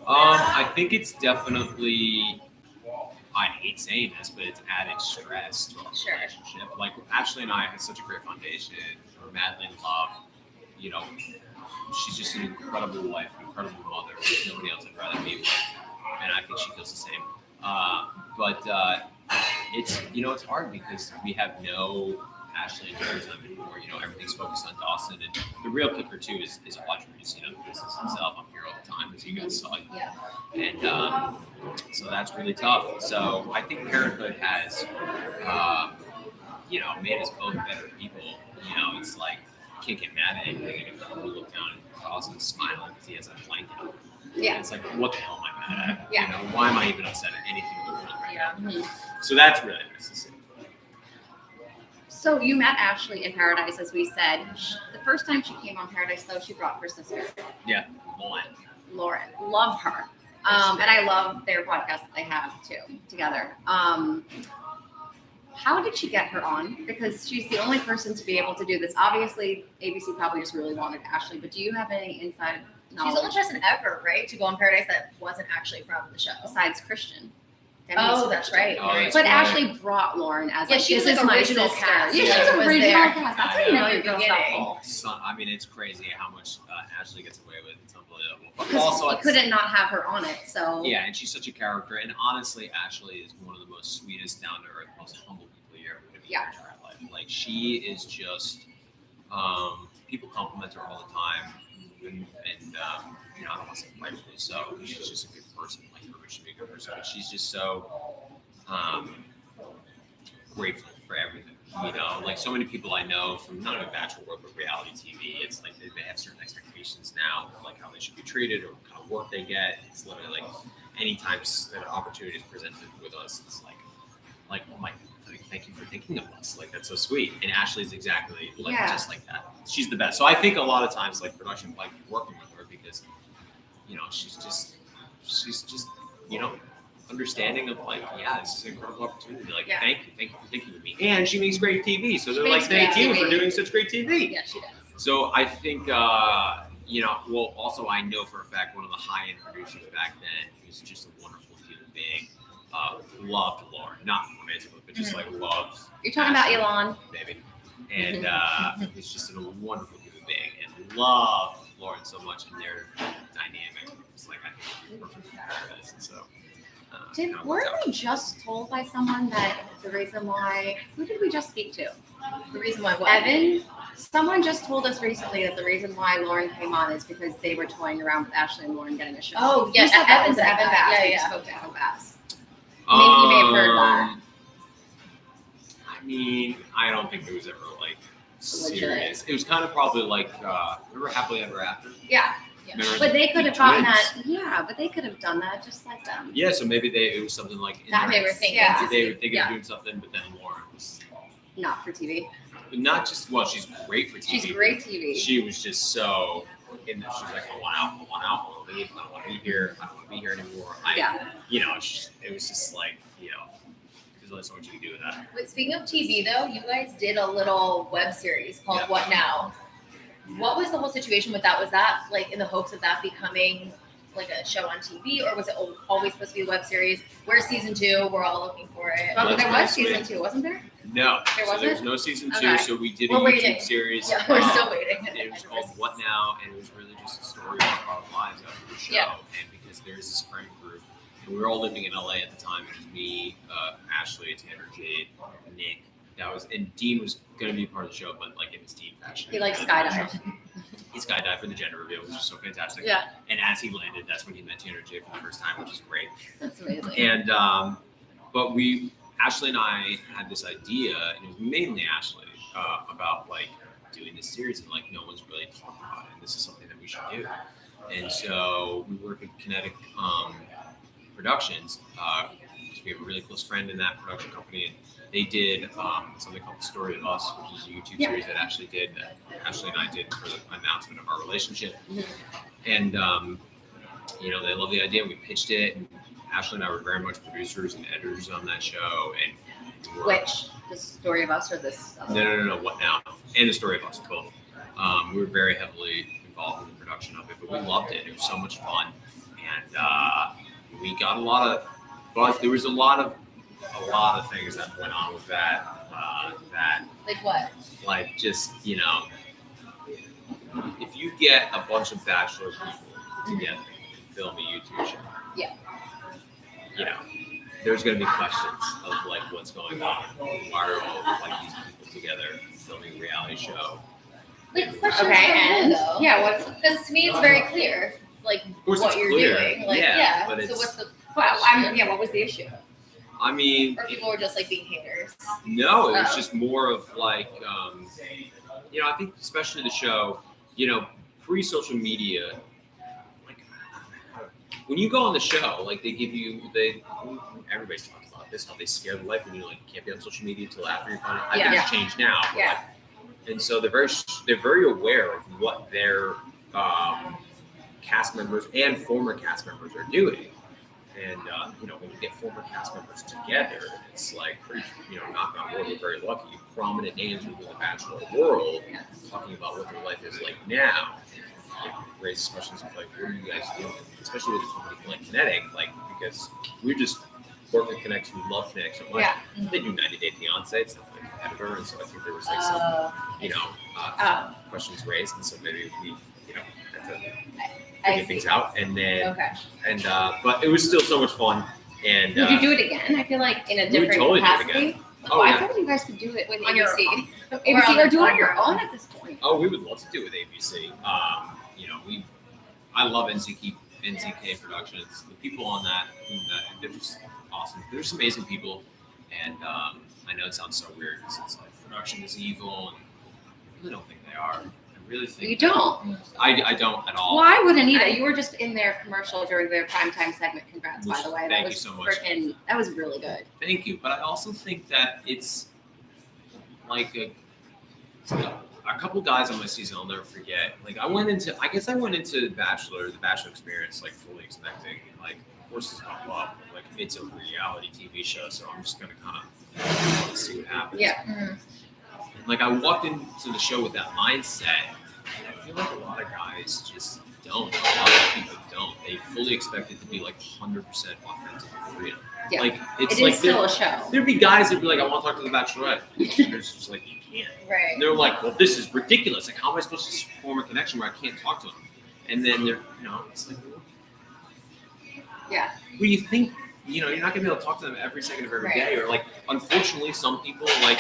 Speaker 2: I think it's definitely, I hate saying this, but it's added stress to our
Speaker 3: Sure.
Speaker 2: relationship. Like, Ashley and I had such a great foundation. We're madly in love. You know, she's just an incredible wife, incredible mother. There's nobody else I'd rather be with. And I think she feels the same. But it's, it's hard because we have no Ashley and Jared's time anymore. Everything's focused on Dawson. And the real kicker, too, is Audrey's, the business himself. I'm here all the time, as you guys saw.
Speaker 3: Yeah.
Speaker 2: And so that's really tough. So I think parenthood has, made us both better people. It's like, you can't get mad at anything if you look down and Dawson's smiling because he has a blanket on.
Speaker 1: Yeah.
Speaker 2: And it's like, what the hell am I mad at?
Speaker 1: Yeah.
Speaker 2: Why am I even upset at anything going on right
Speaker 3: Yeah.
Speaker 2: now?
Speaker 1: Mhm.
Speaker 2: So that's really nice to see.
Speaker 1: So you met Ashley in Paradise, as we said. The first time she came on Paradise, though, she brought her sister,
Speaker 2: Yeah, Lauren.
Speaker 1: Lauren. Love her. And I love their podcast that they have too together. How did she get her on? Because she's the only person to be able to do this. Obviously, ABC probably just really wanted Ashley, but do you have any inside knowledge?
Speaker 3: She's the only person ever, right, to go on Paradise that wasn't actually from the show.
Speaker 1: besides Christian.
Speaker 3: Oh, that's right.
Speaker 2: Oh, that's
Speaker 1: But
Speaker 2: right.
Speaker 1: Ashley brought Lauren as
Speaker 3: Yeah,
Speaker 1: like,
Speaker 3: she was
Speaker 1: this
Speaker 3: like
Speaker 1: is my
Speaker 3: original
Speaker 1: sister.
Speaker 3: cast.
Speaker 1: Yeah,
Speaker 3: Yeah,
Speaker 1: she's
Speaker 3: was
Speaker 1: original
Speaker 3: there.
Speaker 1: cast. That's how you know your girl's not
Speaker 3: Beginning.
Speaker 1: full.
Speaker 2: So, it's crazy how much Ashley gets away with. It's unbelievable. But
Speaker 1: Because
Speaker 2: also,
Speaker 1: you couldn't not have her on it. So
Speaker 2: yeah, and she's such a character. And honestly, Ashley is one of the most sweetest, down to earth, most humble people you ever would have
Speaker 1: Yeah.
Speaker 2: met in your life. Like, she is just, people compliment her all the time. And I don't want to say rightfully so. She's just a good person. Like, her should be a good person. But she's just so grateful for everything. Like, so many people I know from not only Bachelor world, but reality TV, it's like they have certain expectations now of like how they should be treated or what kind of work they get. It's literally like anytime an opportunity is presented with us, it's like oh my, thank you for thinking of us. Like, that's so sweet. And Ashley's exactly like just like that. She's the best. So I think a lot of times like production like working with her because she's just understanding of like, yeah, this is an incredible opportunity. Like,
Speaker 1: Yeah.
Speaker 2: thank you for thinking of me. And she makes great TV, so they're like,
Speaker 1: makes great
Speaker 2: thank you
Speaker 1: TV.
Speaker 2: for doing such great TV.
Speaker 3: Yeah, she does.
Speaker 2: So I think, well, also I know for a fact one of the high-end producers back then who's just a wonderful human being, loved Lauren, not romantically, but just like loved.
Speaker 1: you're talking about
Speaker 2: Ashley,
Speaker 1: Elon.
Speaker 2: baby, and he's just a wonderful human being and loved Lauren so much, and their dynamic was like, I think, perfect for this. And so.
Speaker 1: Weren't we just told by someone that the reason why? Who did we just speak to?
Speaker 3: The reason why what?
Speaker 1: Evan. Someone just told us recently that the reason why Lauren came on is because they were toying around with Ashley and Lauren getting a show.
Speaker 3: Oh, yeah,
Speaker 1: You said that was
Speaker 3: Evan said
Speaker 1: Evan
Speaker 3: that.
Speaker 1: Bass.
Speaker 3: Yeah,
Speaker 1: We
Speaker 3: yeah.
Speaker 1: spoke to Evan Bass.
Speaker 3: Maybe you may have heard that.
Speaker 2: I mean, I don't think it was ever like
Speaker 1: Legit.
Speaker 2: serious. It was kind of probably like remember Happily Ever After?
Speaker 1: Yeah,
Speaker 2: Remember
Speaker 1: but they could
Speaker 2: the
Speaker 1: have gotten
Speaker 2: twins?
Speaker 1: that. Yeah, but they could have done that just like them.
Speaker 2: Yeah, so maybe it was something like in
Speaker 3: That
Speaker 2: their-
Speaker 3: they were thinking.
Speaker 1: Yeah.
Speaker 2: they were thinking
Speaker 3: Yeah.
Speaker 2: of doing something, but then Lauren was
Speaker 1: Not for TV.
Speaker 2: not just she's great for TV.
Speaker 1: She's great TV.
Speaker 2: She was just so in the, she's like, I want out, I want to leave, I don't want to be here, I don't want to be here anymore.
Speaker 1: Yeah.
Speaker 2: It was just like, because really so much you can do with that.
Speaker 3: But speaking of TV, though, you guys did a little web series called
Speaker 2: Yeah.
Speaker 3: What Now? What was the whole situation with that? Was that like in the hopes of that becoming like a show on TV, or was it always supposed to be a web series? Where's season 2? We're all looking for it.
Speaker 1: Well, there was
Speaker 2: Sweet.
Speaker 1: season 2, wasn't there?
Speaker 2: No,
Speaker 1: There
Speaker 2: so there was
Speaker 1: wasn't?
Speaker 2: no season 2.
Speaker 1: Okay.
Speaker 2: So we did a
Speaker 3: We're
Speaker 2: YouTube
Speaker 3: waiting.
Speaker 2: series.
Speaker 3: Yeah, we're still waiting.
Speaker 2: It was called What Now, and it was really just a story of our lives after the show.
Speaker 3: Yeah.
Speaker 2: And because there's this friend group, and we were all living in LA at the time. It was me, Ashley, Tanner, Jade, Nick. And Dean was going to be part of the show, but like in his Dean fashion.
Speaker 1: He likes skydived.
Speaker 2: He skydived for the gender reveal, which is so fantastic.
Speaker 1: Yeah.
Speaker 2: And as he landed, that's when he met Tanner Jade for the first time, which is great.
Speaker 1: That's amazing.
Speaker 2: And but Ashley and I had this idea, and it was mainly Ashley, about like doing this series, and like no one's really talked about it. And this is something that we should do. And so we work with Kinetic Productions. We have a really close friend in that production company, and they did something called The Story of Us, which is a YouTube series that Ashley and I did for the announcement of our relationship. And they love the idea. We pitched it. Ashley and I were very much producers and editors on that show. And
Speaker 1: Which? The Story of Us or this?
Speaker 2: No. What Now? And The Story of Us, both. We were very heavily involved in the production of it, but we loved it. It was so much fun, and we got a lot of buzz. There was a lot of things that went on with that.
Speaker 3: Like what?
Speaker 2: Like just if you get a bunch of bachelor people together and film a YouTube show,
Speaker 3: Yeah.
Speaker 2: There's going to be questions of like what's going on. Why are all like these people together filming a reality show?
Speaker 3: Like questions
Speaker 1: Okay,
Speaker 3: from
Speaker 1: and
Speaker 3: who, though?
Speaker 1: yeah, what's
Speaker 3: Because to me, it's very clear, like
Speaker 2: course
Speaker 3: what
Speaker 2: it's
Speaker 3: you're
Speaker 2: clear.
Speaker 3: doing. Like,
Speaker 2: Yeah, but
Speaker 3: So
Speaker 2: it's-
Speaker 3: what's the?
Speaker 1: what was the issue?
Speaker 2: I mean,
Speaker 3: Or people were just like being haters.
Speaker 2: no, it was
Speaker 3: Oh.
Speaker 2: just more of like, I think especially the show, pre-social media, like when you go on the show, like everybody's talking about this, how they scare the life, and you can't be on social media until after you find out. I think it's changed now. But
Speaker 1: Yeah.
Speaker 2: and so they're very aware of what their cast members and former cast members are doing. And when you get former cast members together, it's like pretty, knock on wood, we're very lucky. Prominent names within the Bachelor world talking about what their life is like now. It raises questions of like, what are you guys doing? Especially with a company like Kinetic, because we just work with Kinetic, we love Kinetic so much.
Speaker 1: Yeah.
Speaker 2: They do 90 Day Fiancé, it's not like an editor, and so I think there was like some, questions raised, and so maybe we, had to figure things out, and then,
Speaker 3: Okay.
Speaker 2: but it was still so much fun. And
Speaker 1: Would you do it again? I feel like in a
Speaker 2: we would
Speaker 1: different
Speaker 2: totally do it
Speaker 1: capacity.
Speaker 2: again. Oh,
Speaker 1: I
Speaker 2: yeah.
Speaker 1: thought you guys could do it with
Speaker 3: On your
Speaker 1: ABC.
Speaker 3: own.
Speaker 1: ABC or do it on your
Speaker 3: own.
Speaker 1: own at this point.
Speaker 2: Oh, we would love to do it with ABC. I love NZK Productions. The people on that, they're just awesome. They're just amazing people, and I know it sounds so weird because it's like production is evil, and I really don't think they are. I really think
Speaker 1: You don't.
Speaker 2: I don't at all.
Speaker 1: Well, I wouldn't either. You were just in their commercial during their primetime segment. Congrats, by the way.
Speaker 2: Thank
Speaker 1: That
Speaker 2: you
Speaker 1: was
Speaker 2: so much.
Speaker 1: That was really good.
Speaker 2: Thank you, but I also think that it's like a couple guys on my season I'll never forget. Like I went into the Bachelor experience like fully expecting like horses come up. Like it's a reality TV show, so I'm just gonna kind of see what happens.
Speaker 1: Yeah.
Speaker 3: Mhm.
Speaker 2: Like I walked into the show with that mindset, and I feel like a lot of guys just don't. A lot of people don't. They fully expect it to be like 100% authentic and real.
Speaker 1: Yeah.
Speaker 2: Like
Speaker 1: It
Speaker 2: it's
Speaker 1: is
Speaker 2: like
Speaker 1: still a show.
Speaker 2: there'd be guys that'd be like, I want to talk to the Bachelorette. There's just like you can't.
Speaker 3: Right.
Speaker 2: And they're like, well, this is ridiculous. Like, how am I supposed to form a connection where I can't talk to them? And then they're, it's like,
Speaker 1: Yeah.
Speaker 2: well, you think, you're not gonna be able to talk to them every second of every day. Or like, unfortunately, some people like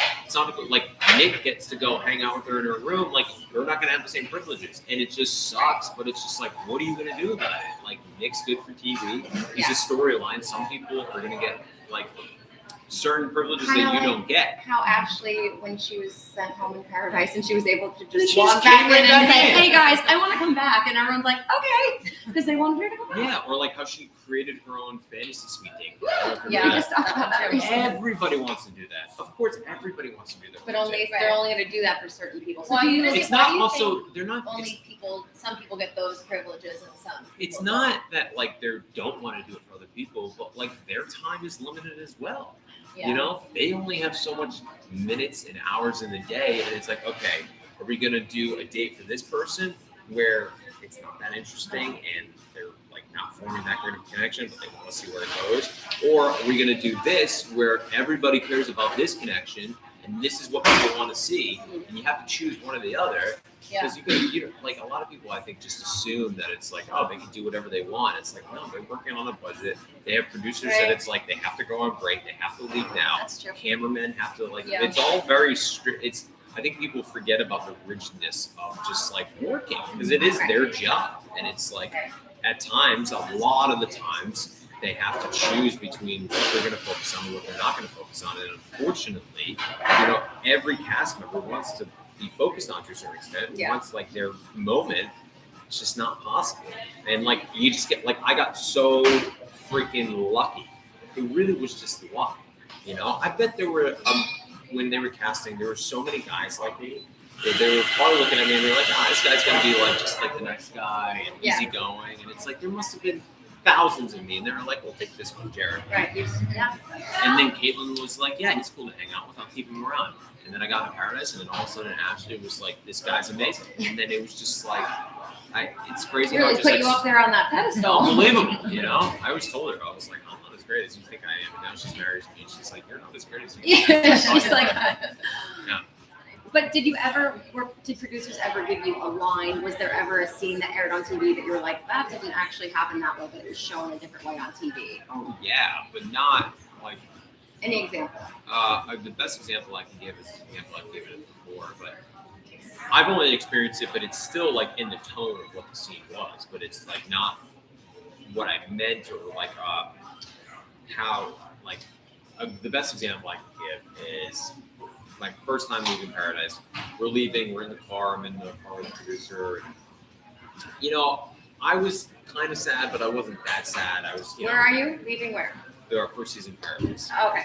Speaker 2: Nick gets to go hang out with her in her room. Like, they're not gonna have the same privileges, and it just sucks. But it's just like, what are you gonna do about it? Like, Nick's good for TV. He's a storyline. Some people are gonna get like certain privileges that you don't get.
Speaker 1: How Ashley, when she was sent home in paradise and she was able to just
Speaker 2: She
Speaker 1: walk
Speaker 2: just
Speaker 1: back
Speaker 2: came
Speaker 1: in
Speaker 2: right
Speaker 1: and
Speaker 2: back
Speaker 1: say,
Speaker 2: in.
Speaker 1: hey guys, I want to come back. And everyone's like, okay, because they wanted her to come back.
Speaker 2: Yeah, or like how she created her own fantasy suite date.
Speaker 3: Yeah.
Speaker 1: We just talked about that recently.
Speaker 2: Everybody wants to do that. Of course, everybody wants to do that.
Speaker 1: But only they're only going to do that for certain people. So
Speaker 3: Well,
Speaker 1: do you
Speaker 3: it's
Speaker 2: It's
Speaker 3: Why
Speaker 2: not
Speaker 3: do you
Speaker 2: also they're not.
Speaker 3: Some people get those privileges and some.
Speaker 2: It's
Speaker 3: people
Speaker 2: not that like they don't want to do it for other people, but like their time is limited as well.
Speaker 3: Yeah.
Speaker 2: You know, they only have so much minutes and hours in the day, and it's like, okay, are we gonna do a date for this person where it's not that interesting and they're like not forming that great of a connection, but they want to see where it goes? Or are we gonna do this where everybody cares about this connection and this is what people want to see, and you have to choose one or the other? Because you like a lot of people, I think, just assume that it's like, oh, they can do whatever they want. It's like, no, they're working on a budget. They have producers that it's like they have to go on break, they have to leave now.
Speaker 1: That's true.
Speaker 2: Cameramen have to it's all very strict. I think people forget about the rigidness of just like working, because it is their job, and it's like at times, a lot of the times, they have to choose between what they're going to focus on and what they're not going to focus on. And unfortunately, every cast member wants to be focused on to a certain extent. Wants like their moment. It's just not possible. And like you just get I got so freaking lucky. It really was just luck. I bet there were when they were casting, there were so many guys like me. They were probably looking at me and they're like, this guy's gonna be like just like the next guy and easygoing. And it's like there must have been thousands of me, and they were like, we'll take this one, Jared.
Speaker 1: Right. Yeah.
Speaker 2: And then Caitlin was like, yeah, he's cool to hang out with. I'll keep him around. And then I got in Paradise, and then all of a sudden Ashley was like, this guy's amazing. And then it was just like, it's crazy
Speaker 1: Really
Speaker 2: how
Speaker 1: put you up there on that pedestal.
Speaker 2: Unbelievable, I always told her, I was like, I'm not as great as you think I am. And now she's married to me, and she's like, you're not as great as you think.
Speaker 1: Yeah, she's like,
Speaker 2: yeah.
Speaker 1: But did producers ever give you a line? Was there ever a scene that aired on TV that you were like, that didn't actually happen that way, but it was shown a different way on TV?
Speaker 2: Oh, yeah, but not like...
Speaker 1: Any example?
Speaker 2: The best example I can give is the example I've given it before, but I've only experienced it, but it's still like in the tone of what the scene was, but it's like not what I meant, or like how, like, the best example I can give is my first time leaving Paradise. We're leaving, we're in the car, I'm in the car with the producer. I was kind of sad, but I wasn't that sad. I was,
Speaker 1: Where are you? Leaving where?
Speaker 2: Our first season Paradise.
Speaker 1: Okay.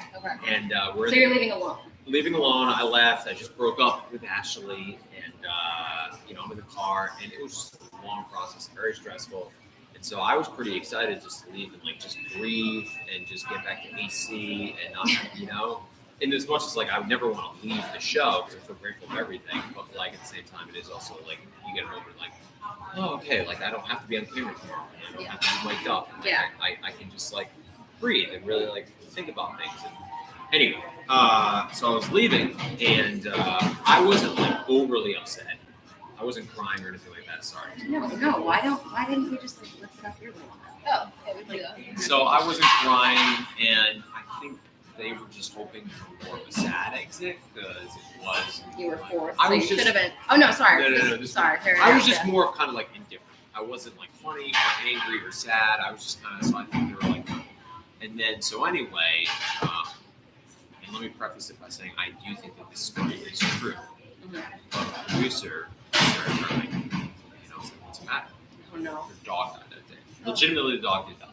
Speaker 2: And
Speaker 1: you're leaving alone?
Speaker 2: Leaving alone. I left. I just broke up with Ashley, and I'm in the car, and it was just a long process, very stressful. And so I was pretty excited just to leave and like just breathe and just get back to AC and not, And as much as like I would never want to leave the show because I'm so grateful for everything, but like at the same time, it is also like you get over like, oh, okay, like I don't have to be on camera tomorrow. I don't have to be mic'd up. I can just like breathe and really like think about things. And anyway, so I was leaving, and I wasn't like overly upset. I wasn't crying or anything like that. Sorry.
Speaker 1: No. Why didn't you just like lift it up your little?
Speaker 3: Oh, it would do that.
Speaker 2: So I wasn't crying, and I think they were just hoping for more of a sad exit because it was.
Speaker 1: You were forced.
Speaker 2: I
Speaker 1: so
Speaker 2: was
Speaker 1: you
Speaker 2: just,
Speaker 1: should have been. Oh no, sorry.
Speaker 2: No.
Speaker 1: Sorry.
Speaker 2: I was just more of kind of like indifferent. I wasn't like funny or angry or sad. I was just kind of, so I think they were like, and then so anyway, and let me preface it by saying I do think that this story is true.
Speaker 1: Mm-hmm.
Speaker 2: But the producer started crying. What's the matter?
Speaker 1: Oh no.
Speaker 2: Her dog died that day. Legitimately, the dog did die.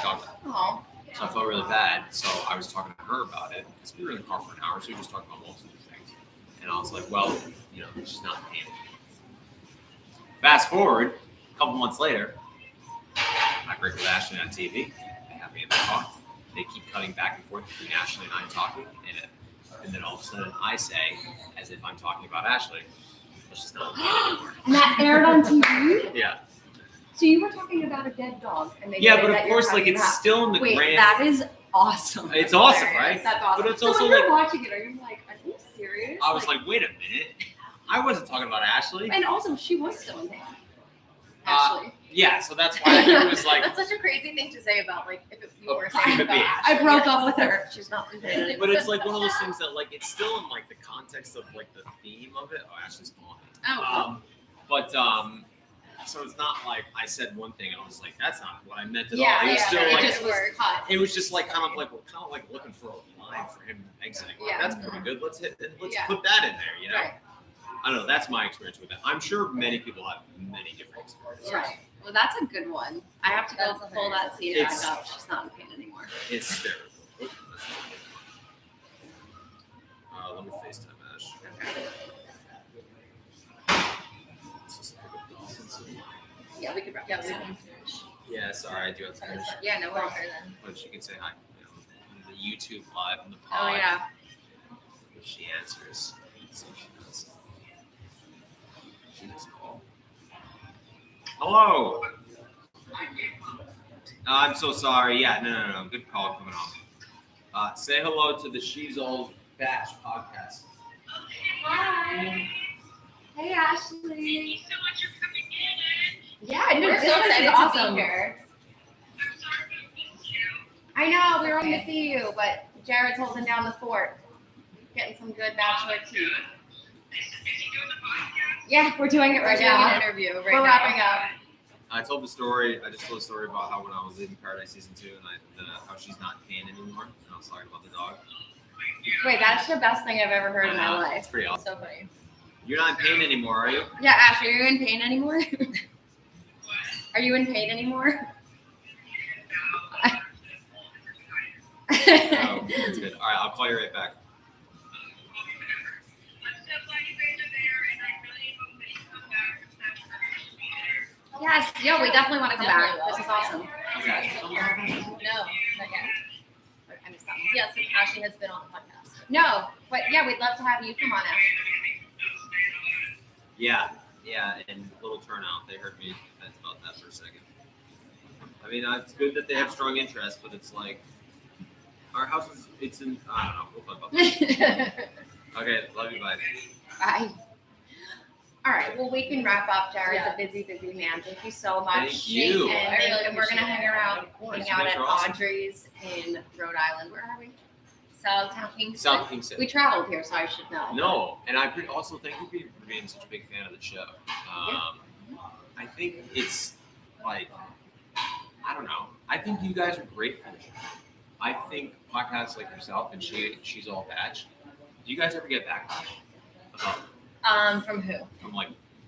Speaker 2: Dog died.
Speaker 1: Oh.
Speaker 2: So I felt really bad. So I was talking to her about it because we were in the car for an hour, so we just talked about multiple things. And I was like, well, she's not paying. Fast forward, a couple months later, I break with Ashley on TV. They have me in the car. They keep cutting back and forth between Ashley and I talking, and then all of a sudden I say, as if I'm talking about Ashley, well, she's not anymore.
Speaker 1: And that aired on TV?
Speaker 2: Yeah.
Speaker 1: So you were talking about a dead dog, and they
Speaker 2: but of course, like it's still in the grand.
Speaker 1: That is awesome.
Speaker 2: It's awesome, right?
Speaker 1: That's awesome.
Speaker 2: But it's
Speaker 1: so
Speaker 2: also
Speaker 1: when
Speaker 2: like
Speaker 1: you're watching it, are you like, are you serious?
Speaker 2: I was like, wait a minute, I wasn't talking about Ashley.
Speaker 1: And also, she was still in there. Ashley.
Speaker 2: Yeah, so that's why it was like.
Speaker 3: That's such a crazy thing to say about like if you were
Speaker 2: could
Speaker 3: saying
Speaker 2: be.
Speaker 3: about Ashley.
Speaker 1: I broke up with her. She's not in there.
Speaker 2: But it's like one of those things that like it's still in like the context of like the theme of it. Oh, Ashley's calling me. But so it's not like I said one thing and I was like, that's not what I meant at all. It was still like
Speaker 3: just was cut.
Speaker 2: it was just like kind of like looking for a line for him exiting. Like,
Speaker 3: Yeah.
Speaker 2: that's pretty good. Let's put that in there,
Speaker 1: Right.
Speaker 2: I don't know. That's my experience with it. I'm sure many people have many different experiences.
Speaker 1: Right. Well, that's a good one. I have to go
Speaker 3: That's
Speaker 1: pull that scene
Speaker 2: hilarious.
Speaker 1: back up. She's not in pain anymore.
Speaker 2: It's hysterical. Oop, that's not good. Let me FaceTime Ash.
Speaker 1: Okay.
Speaker 3: Yeah, we could. Yeah, we can.
Speaker 2: Yeah, sorry, I do have to finish.
Speaker 1: Yeah, no worries.
Speaker 2: But she can say hi. On the YouTube live on the pod.
Speaker 1: Oh yeah.
Speaker 2: If she answers, let's see if she does. She does call. Hello. I'm so sorry. Yeah, no. Good call coming on. Say hello to the She's Old Batch podcast.
Speaker 1: Hi. Hey, Ashley.
Speaker 4: Thank you so much for coming in.
Speaker 1: Yeah, no,
Speaker 3: We're
Speaker 1: this
Speaker 3: so
Speaker 1: was
Speaker 3: excited
Speaker 1: awesome.
Speaker 3: to be here.
Speaker 4: I'm sorry about missing you.
Speaker 1: I know we were hoping to see you, but Jared's holding down the fort, getting some good bachelor tea.
Speaker 4: Is he doing the podcast?
Speaker 1: Yeah, we're doing it
Speaker 3: We're
Speaker 1: right
Speaker 3: doing
Speaker 1: now.
Speaker 3: an interview right
Speaker 1: We're
Speaker 3: now.
Speaker 1: wrapping up.
Speaker 2: I told the story. I just told a story about how when I was in Paradise season 2 and how she's not in pain anymore. And I was talking about the dog.
Speaker 1: Wait, that's the best thing I've ever heard in my
Speaker 2: It's
Speaker 1: life.
Speaker 2: pretty awesome.
Speaker 3: So funny.
Speaker 2: You're not in pain anymore, are you?
Speaker 1: Yeah, Ashley, are you in pain anymore? Are you in pain anymore?
Speaker 2: Oh, that's good. All right, I'll call you right back.
Speaker 1: Yes, yeah, we definitely want to come back.
Speaker 3: Definitely will.
Speaker 1: This is awesome.
Speaker 2: Okay.
Speaker 3: No, not yet.
Speaker 1: I missed that one.
Speaker 3: Yes, Ashley has been on the podcast.
Speaker 1: No, but yeah, we'd love to have you come on out.
Speaker 2: Yeah, and little turnout. They heard me vent about that for a second. I mean, it's good that they have strong interest, but it's like our house is. It's in. I don't know. We'll talk about that. Okay, love you. Bye.
Speaker 1: Bye. All right, well, we can wrap up. Jared's
Speaker 3: Yeah.
Speaker 1: a busy man. Thank you so much.
Speaker 2: Thank you.
Speaker 1: And,
Speaker 3: I really
Speaker 1: we're gonna hang around,
Speaker 2: Of course,
Speaker 1: hang
Speaker 2: you
Speaker 1: out
Speaker 2: guys
Speaker 1: at
Speaker 2: are awesome.
Speaker 1: Audrey's in Rhode Island. Where are we?
Speaker 3: South Kingston.
Speaker 2: South Kingston.
Speaker 1: We traveled here, so I should know.
Speaker 2: No, and I also thank you for being such a big fan of the show. I think it's like, I don't know. I think you guys are great for the show. I think podcasts like yourself and She's All Batch. Do you guys ever get backlash
Speaker 3: From who?
Speaker 2: from like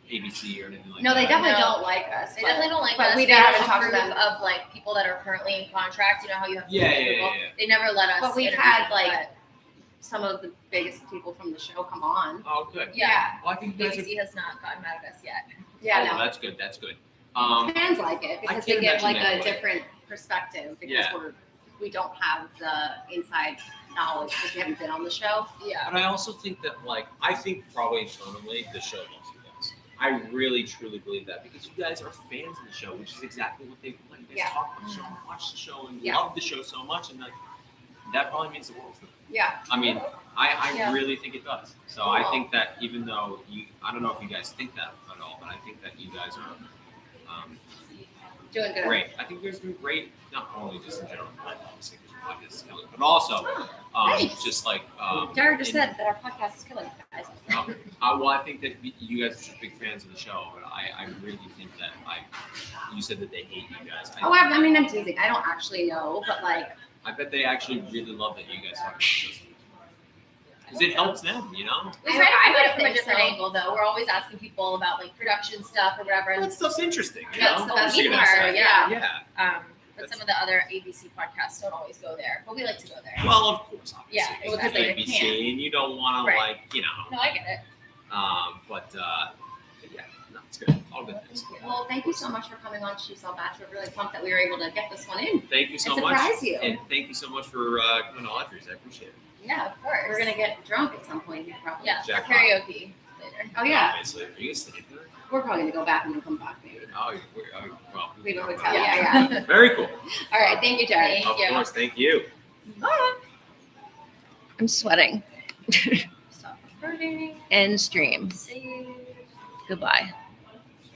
Speaker 2: ABC or anything like
Speaker 1: No,
Speaker 2: that?
Speaker 1: they definitely
Speaker 3: No.
Speaker 1: don't like us.
Speaker 3: They definitely don't like
Speaker 1: but
Speaker 3: us.
Speaker 1: we
Speaker 3: They
Speaker 1: haven't
Speaker 3: don't
Speaker 1: talked to
Speaker 3: approve
Speaker 1: them.
Speaker 3: of like people that are currently in contract. You know how you have to
Speaker 2: Yeah,
Speaker 3: pay
Speaker 2: yeah,
Speaker 3: people?
Speaker 2: yeah.
Speaker 3: They never let us.
Speaker 1: But we've
Speaker 3: interview
Speaker 1: had
Speaker 3: them,
Speaker 1: like some of the biggest people from the show come on.
Speaker 2: Oh, good.
Speaker 3: Yeah.
Speaker 2: Well, I think you
Speaker 3: but
Speaker 2: guys are.
Speaker 3: BBC has not gotten mad at us yet.
Speaker 1: Yeah,
Speaker 2: Oh,
Speaker 1: no.
Speaker 2: that's good. That's good.
Speaker 1: Fans like it because they
Speaker 2: can't
Speaker 1: get
Speaker 2: imagine
Speaker 1: like
Speaker 2: that,
Speaker 1: a
Speaker 2: but-
Speaker 1: different perspective because
Speaker 2: Yeah.
Speaker 1: we don't have the inside knowledge because we haven't been on the show.
Speaker 3: Yeah.
Speaker 2: But I also think that, like, I think probably internally the show loves you guys. I really, truly believe that because you guys are fans of the show, which is exactly what they like. You guys
Speaker 1: Yeah.
Speaker 2: talk about the show, and watch the show, and
Speaker 1: Yeah.
Speaker 2: love the show so much, and like that probably means the world to them.
Speaker 1: Yeah.
Speaker 2: I mean, I
Speaker 3: Yeah.
Speaker 2: really think it does. So I think that even though I don't know if you guys think that at all, but I think that you guys are
Speaker 1: Doing good.
Speaker 2: great. I think you guys do great, not only just in general, like, obviously, because your podcast is killing, but also
Speaker 1: Thanks.
Speaker 2: just like
Speaker 1: Jared just
Speaker 2: in-
Speaker 1: said that our podcast is killing you guys.
Speaker 2: well, I think that you guys are such big fans of the show, but I really think that you said that they hate you guys.
Speaker 1: Oh, I mean, I'm teasing. I don't actually know, but like,
Speaker 2: I bet they actually really love that you guys talk about this. Because it helps them, you know?
Speaker 3: We try to
Speaker 1: I
Speaker 3: come at it
Speaker 1: would
Speaker 3: from a
Speaker 1: think
Speaker 3: different
Speaker 1: so.
Speaker 3: angle, though. We're always asking people about like production stuff or whatever.
Speaker 2: Well,
Speaker 3: And
Speaker 2: that stuff's interesting, you
Speaker 3: That's
Speaker 2: know?
Speaker 3: the
Speaker 2: Of course
Speaker 3: best
Speaker 2: you're gonna
Speaker 3: part,
Speaker 2: say.
Speaker 3: yeah.
Speaker 2: Yeah.
Speaker 3: but some of the other ABC podcasts don't always go there, but we like to go there.
Speaker 2: Well, of course, obviously.
Speaker 3: Yeah,
Speaker 2: It's
Speaker 1: exactly. They
Speaker 2: ABC, and you don't want to,
Speaker 3: Right.
Speaker 2: like, you know.
Speaker 3: No, I get it.
Speaker 2: But yeah, no, it's good. All good things.
Speaker 1: well, thank you so much for coming on She's All Batch. We're really pumped that we were able to get this one in
Speaker 2: Thank you so
Speaker 1: and
Speaker 2: much.
Speaker 1: surprise you.
Speaker 2: And thank you so much for coming to Audrey's. I appreciate it.
Speaker 3: Yeah, of course.
Speaker 1: We're gonna get drunk at some point here, probably.
Speaker 3: yeah
Speaker 2: Jackpot.
Speaker 3: karaoke later.
Speaker 1: Oh yeah,
Speaker 2: Obviously. Are you guys staying there?
Speaker 1: we're probably gonna go back and then come back maybe.
Speaker 2: Oh, well.
Speaker 1: Leave a
Speaker 2: can talk
Speaker 1: hotel.
Speaker 2: about
Speaker 1: Yeah,
Speaker 2: that.
Speaker 1: yeah.
Speaker 2: Very cool.
Speaker 1: All right, thank you, Jared.
Speaker 3: Thank
Speaker 2: Of
Speaker 3: you.
Speaker 2: course. Thank you.
Speaker 1: I'm sweating.
Speaker 3: Stop recording.
Speaker 1: End stream.
Speaker 3: See you.
Speaker 1: Goodbye.